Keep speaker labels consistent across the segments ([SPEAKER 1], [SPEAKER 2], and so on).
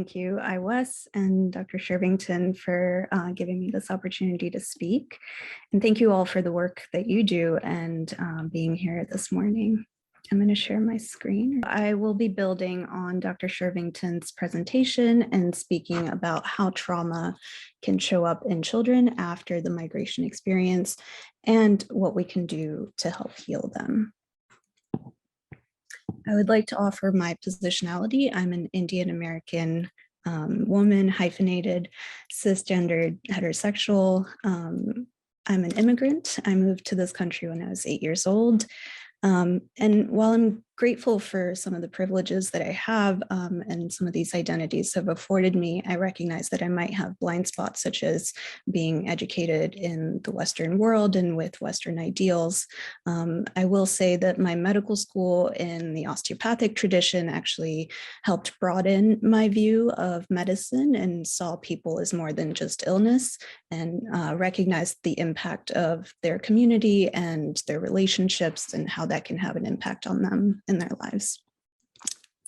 [SPEAKER 1] thank you, Wes and Dr. Shervington for giving me this opportunity to speak. And thank you all for the work that you do and being here this morning. I'm going to share my screen. I will be building on Dr. Shervington's presentation and speaking about how trauma can show up in children after the migration experience and what we can do to help heal them. I would like to offer my positionality. I'm an Indian American woman, hyphenated, cisgendered, heterosexual. I'm an immigrant. I moved to this country when I was 8 years old. And while I'm grateful for some of the privileges that I have and some of these identities have afforded me, I recognize that I might have blind spots, such as being educated in the Western world and with Western ideals. I will say that my medical school in the osteopathic tradition actually helped broaden my view of medicine and saw people as more than just illness, and recognized the impact of their community and their relationships and how that can have an impact on them in their lives.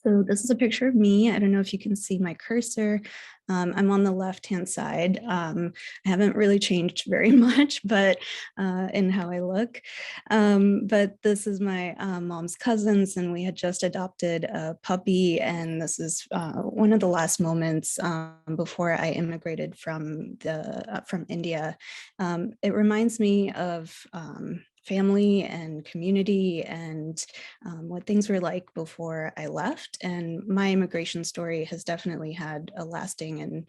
[SPEAKER 1] So this is a picture of me. I don't know if you can see my cursor. I'm on the left-hand side. I haven't really changed very much, but in how I look. But this is my mom's cousins, and we had just adopted a puppy. And this is one of the last moments before I immigrated from India. It reminds me of family and community and what things were like before I left. And my immigration story has definitely had a lasting and,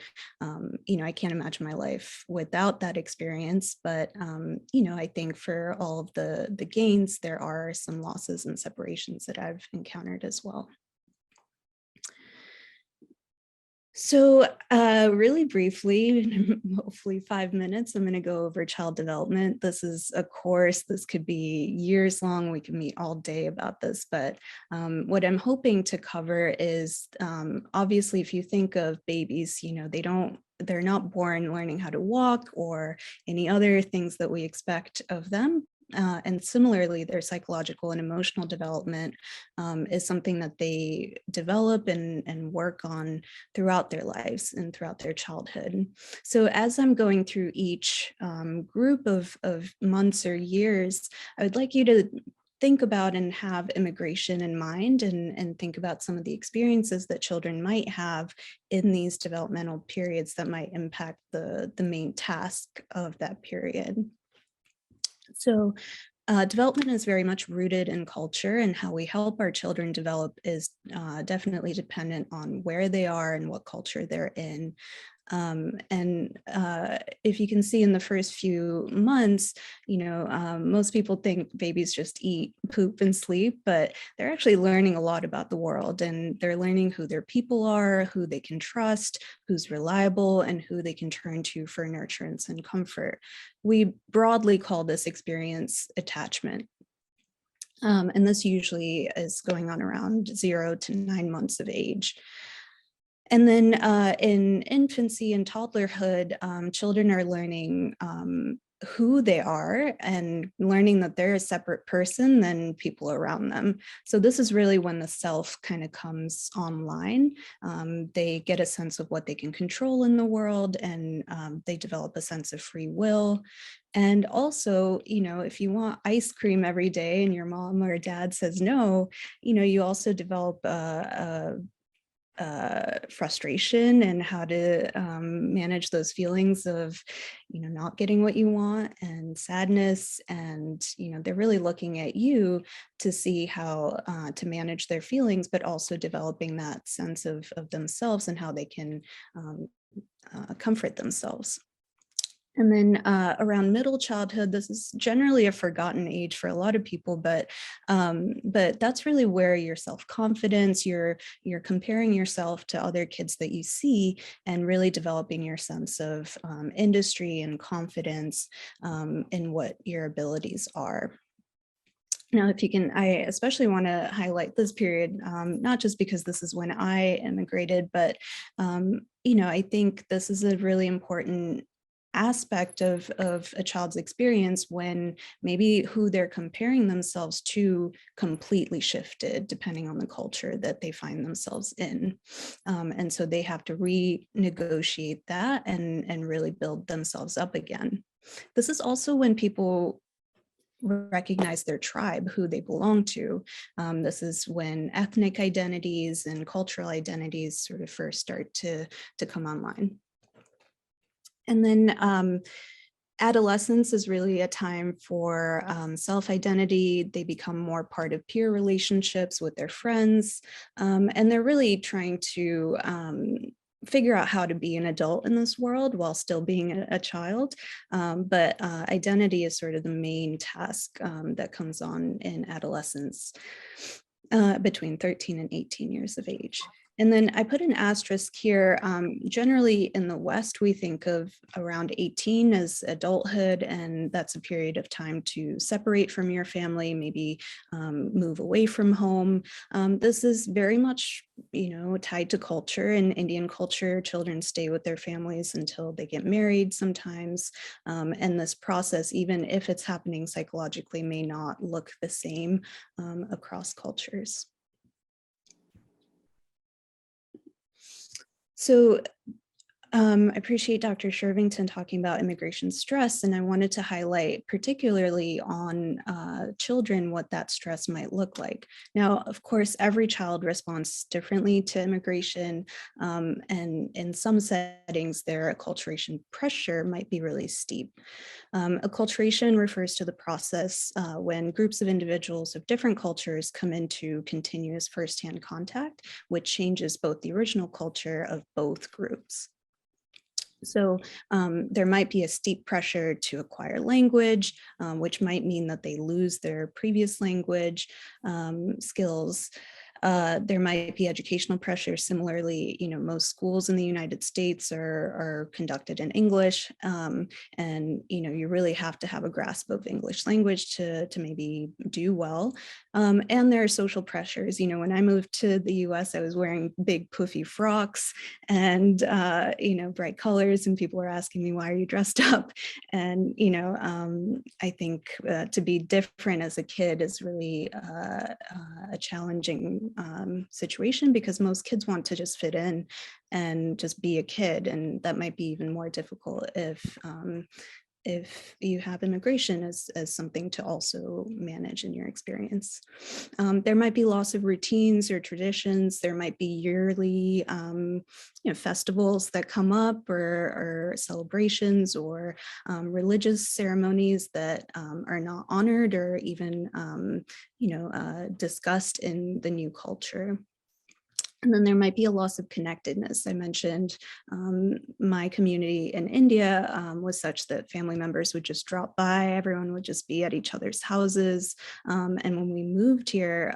[SPEAKER 1] I can't imagine my life without that experience. But, I think for all of the gains, there are some losses and separations that I've encountered as well. So really briefly, hopefully 5 minutes, I'm going to go over child development. This is a course. This could be years long. We can meet all day about this. But what I'm hoping to cover is, obviously, if you think of babies, they're not born learning how to walk or any other things that we expect of them. And similarly, their psychological and emotional development is something that they develop and work on throughout their lives and throughout their childhood. So as I'm going through each group of months or years, I would like you to think about and have immigration in mind and think about some of the experiences that children might have in these developmental periods that might impact the main task of that period. So development is very much rooted in culture, and how we help our children develop is definitely dependent on where they are and what culture they're in. If you can see in the first few months, most people think babies just eat, poop, and sleep, but they're actually learning a lot about the world, and they're learning who their people are, who they can trust, who's reliable, and who they can turn to for nurturance and comfort. We broadly call this experience attachment. And this usually is going on around 0 to 9 months of age. And then in infancy and toddlerhood, children are learning who they are and learning that they're a separate person than people around them. So this is really when the self kind of comes online. They get a sense of what they can control in the world, and they develop a sense of free will. And also, if you want ice cream every day and your mom or dad says no, you also develop frustration and how to manage those feelings of, not getting what you want, and sadness. And, they're really looking at you to see how to manage their feelings, but also developing that sense of themselves and how they can comfort themselves. And then around middle childhood, this is generally a forgotten age for a lot of people, but that's really where your self-confidence, you're comparing yourself to other kids that you see, and really developing your sense of industry and confidence in what your abilities are. Now, if you can, I especially want to highlight this period, not just because this is when I immigrated, but, I think this is a really important aspect of a child's experience when maybe who they're comparing themselves to completely shifted depending on the culture that they find themselves in. And so they have to renegotiate that and really build themselves up again. This is also when people recognize their tribe, who they belong to. This is when ethnic identities and cultural identities sort of first start to come online. And then adolescence is really a time for self-identity. They become more part of peer relationships with their friends, and they're really trying to figure out how to be an adult in this world while still being a child. But identity is sort of the main task that comes on in adolescence between 13 and 18 years of age. And then I put an asterisk here. Generally in the West, we think of around 18 as adulthood, and that's a period of time to separate from your family, maybe move away from home. This is very much, tied to culture. In Indian culture, children stay with their families until they get married sometimes. And this process, even if it's happening psychologically, may not look the same across cultures. So I appreciate Dr. Shervington talking about immigration stress, and I wanted to highlight particularly on children what that stress might look like. Now, of course, every child responds differently to immigration, and in some settings, their acculturation pressure might be really steep. Acculturation refers to the process when groups of individuals of different cultures come into continuous firsthand contact, which changes both the original culture of both groups. So there might be a steep pressure to acquire language, which might mean that they lose their previous language skills. There might be educational pressure. Similarly, most schools in the United States are conducted in English, and you really have to have a grasp of English language to maybe do well. And there are social pressures. When I moved to the US, I was wearing big puffy frocks and bright colors, and people were asking me, "Why are you dressed up?" And I think to be different as a kid is really a challenging situation, because most kids want to just fit in and just be a kid, and that might be even more difficult if you have immigration as something to also manage in your experience. There might be loss of routines or traditions. There might be yearly festivals that come up, or celebrations, or religious ceremonies that are not honored or even discussed in the new culture. And then there might be a loss of connectedness. I mentioned my community in India was such that family members would just drop by, everyone would just be at each other's houses. And when we moved here,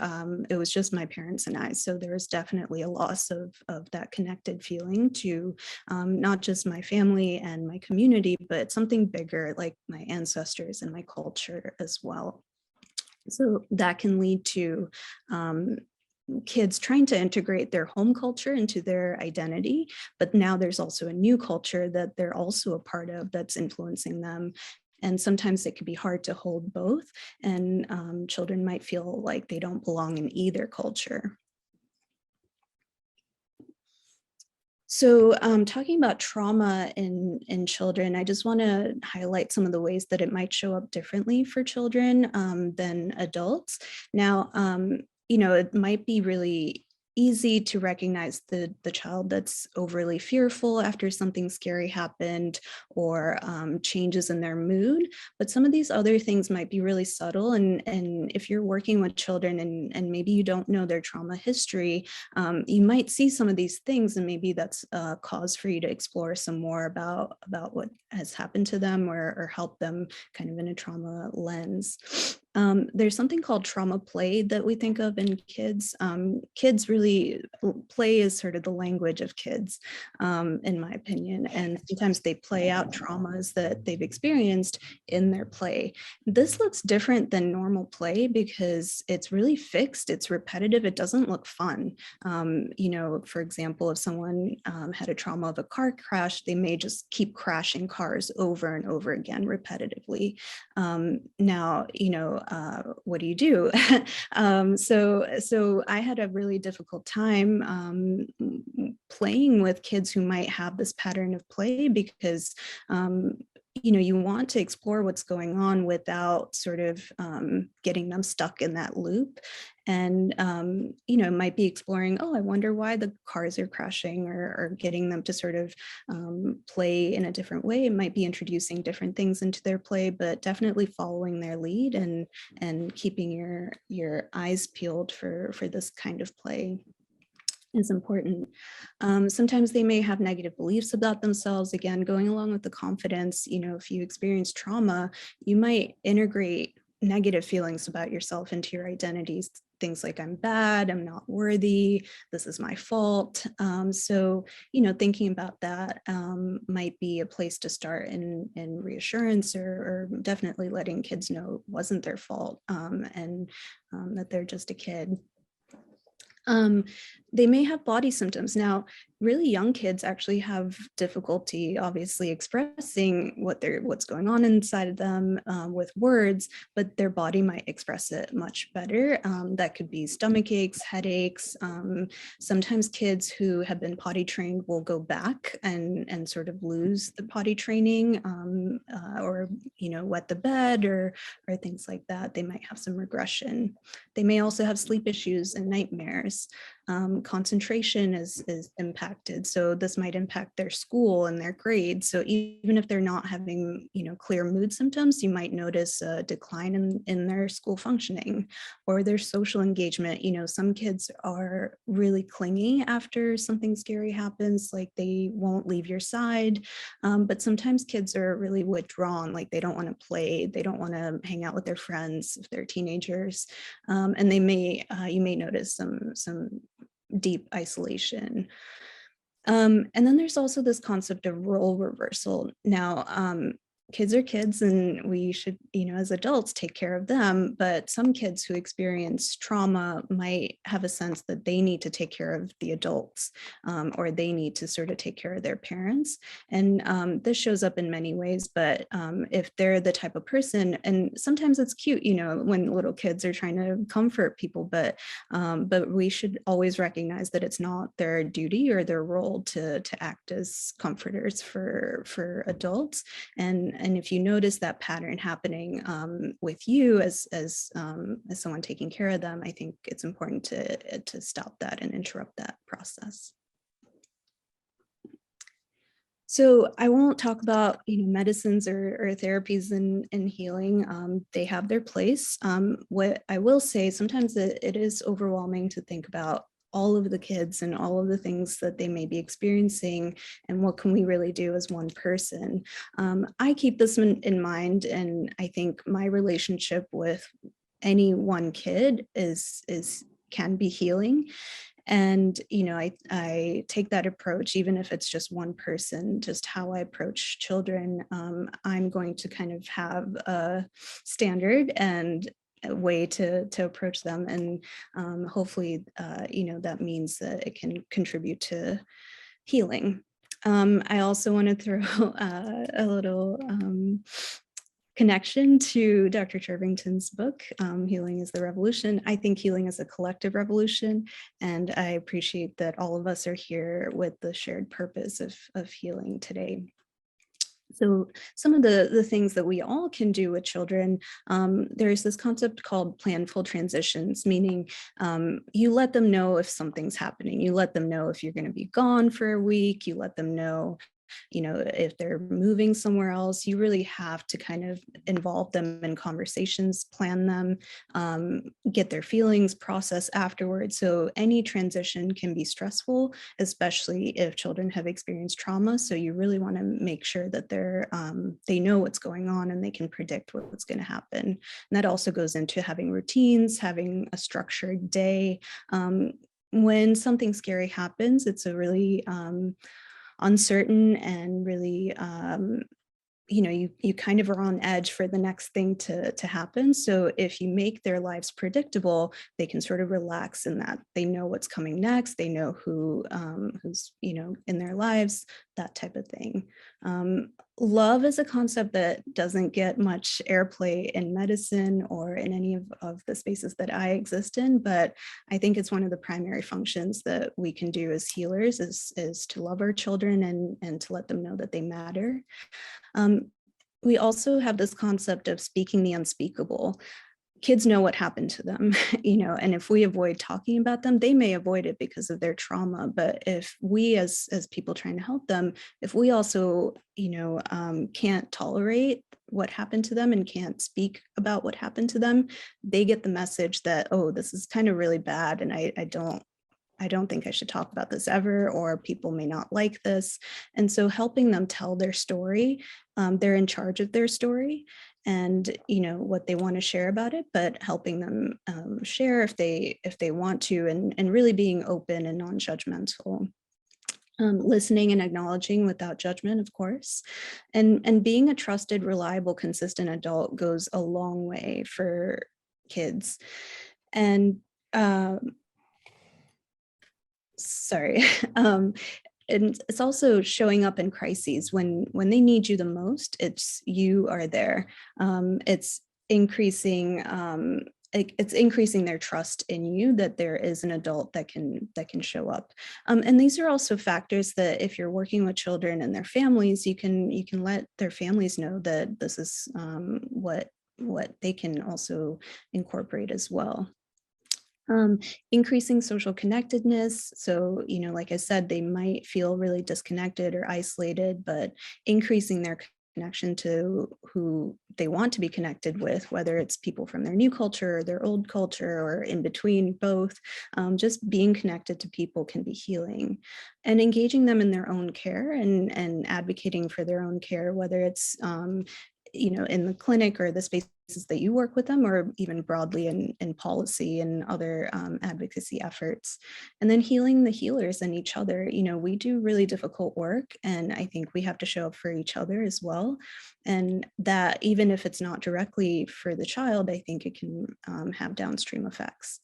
[SPEAKER 1] it was just my parents and I. So there was definitely a loss of that connected feeling to not just my family and my community, but something bigger like my ancestors and my culture as well. So that can lead to kids trying to integrate their home culture into their identity, but now there's also a new culture that they're also a part of that's influencing them. And sometimes it can be hard to hold both, and children might feel like they don't belong in either culture. So talking about trauma in children, I just want to highlight some of the ways that it might show up differently for children than adults. Now, it might be really easy to recognize the child that's overly fearful after something scary happened, or changes in their mood. But some of these other things might be really subtle. And if you're working with children and maybe you don't know their trauma history, you might see some of these things, and maybe that's a cause for you to explore some more about what has happened to them, or help them kind of in a trauma lens. There's something called trauma play that we think of in kids. Kids really, play is sort of the language of kids, in my opinion. And sometimes they play out traumas that they've experienced in their play. This looks different than normal play because it's really fixed, it's repetitive, it doesn't look fun. For example, if someone had a trauma of a car crash, they may just keep crashing cars over and over again repetitively. Now, what do you do? So I had a really difficult time playing with kids who might have this pattern of play because you want to explore what's going on without sort of getting them stuck in that loop. And, might be exploring, oh, I wonder why the cars are crashing, or getting them to sort of play in a different way. It might be introducing different things into their play, but definitely following their lead and keeping your eyes peeled for this kind of play is important. Sometimes they may have negative beliefs about themselves. Again, going along with the confidence, if you experience trauma, you might integrate negative feelings about yourself into your identities. Things like I'm bad, I'm not worthy, this is my fault. So, thinking about that might be a place to start in reassurance, or definitely letting kids know it wasn't their fault, and that they're just a kid. They may have body symptoms. Now, really young kids actually have difficulty, obviously, expressing what's going on inside of them with words, but their body might express it much better. That could be stomach aches, headaches. Sometimes kids who have been potty trained will go back and sort of lose the potty training, or wet the bed, or things like that. They might have some regression. They may also have sleep issues and nightmares. Concentration is impacted. So this might impact their school and their grades. So even if they're not having, clear mood symptoms, you might notice a decline in their school functioning or their social engagement. Some kids are really clingy after something scary happens, like they won't leave your side. But sometimes kids are really withdrawn, like they don't want to play, they don't want to hang out with their friends if they're teenagers. And you may notice some deep isolation. And then there's also this concept of role reversal. Now, kids are kids, and we should, as adults, take care of them. But some kids who experience trauma might have a sense that they need to take care of the adults, or they need to sort of take care of their parents. And this shows up in many ways. But if they're the type of person, and sometimes it's cute, when little kids are trying to comfort people, but we should always recognize that it's not their duty or their role to act as comforters for adults. And if you notice that pattern happening with you as someone taking care of them, I think it's important to stop that and interrupt that process. So I won't talk about medicines or therapies in healing. They have their place. What I will say, sometimes it is overwhelming to think about all of the kids and all of the things that they may be experiencing, and what can we really do as one person. I keep this in mind, and I think my relationship with any one kid can be healing. And, I take that approach, even if it's just one person, just how I approach children. I'm going to kind of have a standard and a way to approach them. And hopefully, that means that it can contribute to healing. I also want to throw a little connection to Dr. Chervington's book, Healing is the Revolution. I think healing is a collective revolution, and I appreciate that all of us are here with the shared purpose of healing today. So some of the things that we all can do with children, there's this concept called planful transitions, meaning you let them know if something's happening. You let them know if you're going to be gone for a week. You let them know if they're moving somewhere else, you really have to kind of involve them in conversations, plan them, get their feelings processed afterwards. So any transition can be stressful, especially if children have experienced trauma. So you really want to make sure that they know what's going on and they can predict what's going to happen. And that also goes into having routines, having a structured day. When something scary happens, it's a really uncertain and really you kind of are on edge for the next thing to happen. So if you make their lives predictable, they can sort of relax in that they know what's coming next. They know who's in their lives, that type of thing. Love is a concept that doesn't get much airplay in medicine or in any of the spaces that I exist in, but I think it's one of the primary functions that we can do as healers is to love our children and to let them know that they matter. We also have this concept of speaking the unspeakable. Kids know what happened to them, and if we avoid talking about them, they may avoid it because of their trauma. But if we as people trying to help them, if we also, can't tolerate what happened to them and can't speak about what happened to them, they get the message that, oh, this is kind of really bad. And I don't think I should talk about this ever, or people may not like this. And so helping them tell their story, they're in charge of their story and what they want to share about it, but helping them share if they want to, and really being open and non-judgmental. Listening and acknowledging without judgment, of course, and being a trusted, reliable, consistent adult goes a long way for kids. And sorry. And it's also showing up in crises when they need you the most. It's you are there. It's increasing their trust in you that there is an adult that can show up. And these are also factors that if you're working with children and their families, you can let their families know that this is what they can also incorporate as well. Increasing social connectedness. So, like I said, they might feel really disconnected or isolated, but increasing their connection to who they want to be connected with, whether it's people from their new culture or their old culture or in between both, just being connected to people can be healing. And engaging them in their own care and advocating for their own care, whether it's in the clinic or the spaces that you work with them, or even broadly in policy and other advocacy efforts. And then healing the healers and each other. We do really difficult work, and I think we have to show up for each other as well. And that even if it's not directly for the child, I think it can have downstream effects.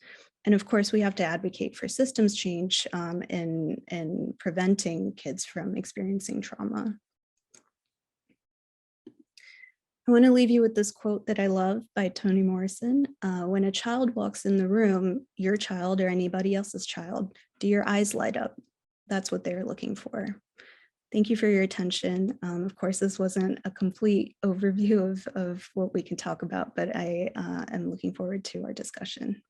[SPEAKER 1] And of course, we have to advocate for systems change in preventing kids from experiencing trauma. I want to leave you with this quote that I love by Toni Morrison. When a child walks in the room, your child or anybody else's child, do your eyes light up? That's what they're looking for. Thank you for your attention. Of course, this wasn't a complete overview of what we can talk about, but I am looking forward to our discussion.